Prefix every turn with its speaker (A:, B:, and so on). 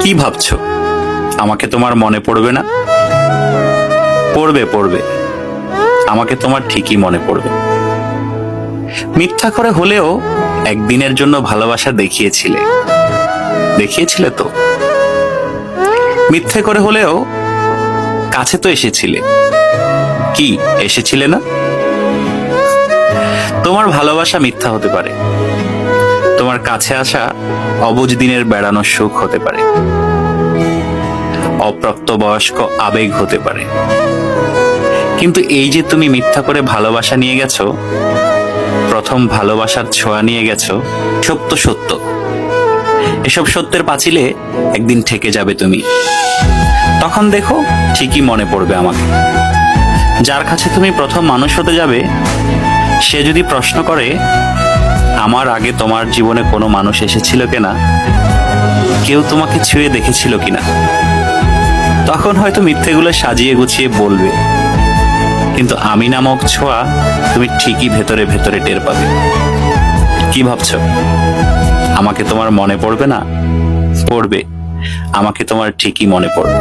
A: কি ভাবছো আমাকে তোমার মনে পড়বে না? পড়বে পড়বে, আমাকে তোমার ঠিকই মনে পড়বে। মিথ্যা করে হলেও একদিনের জন্য ভালোবাসা দেখিয়েছিলে, দেখিয়েছিলে তো। মিথ্যে করে হলেও কাছে তো এসেছিলে, কি এসেছিলে না? তোমার ভালোবাসা মিথ্যা হতে পারে, তোমার কাছে আসা অবুঝ দিনের বেড়ানোর সুখ হতে পারে, অপ্রাপ্তবয়স্ক আবেগ হতে পারে। কিন্তু এই যে তুমি মিথ্যা করে ভালোবাসা নিয়ে গেছো, প্রথম ভালোবাসার ছোঁয়া নিয়ে গেছো, সত্য সত্য। এসব সত্যের পাঁচিলে একদিন ঠেকে যাবে তুমি। তখন দেখো ঠিকই মনে পড়বে আমাকে। যার কাছে তুমি প্রথম মানুষ হতে যাবে, সে যদি প্রশ্ন করে আমার আগে তোমার জীবনে কোনো মানুষ এসেছিল কিনা, কেউ তোমাকে ছুঁয়ে দেখেছিল কিনা, তখন হয়তো মিথ্যেগুলো সাজিয়ে গুছিয়ে বলবে, কিন্তু আমি নামক ছোঁয়া তুমি ঠিকই ভেতরে ভেতরে টের পাবে। কি ভাবছো আমাকে তোমার মনে পড়বে না? পড়বে, আমাকে তোমার ঠিকই মনে পড়বে।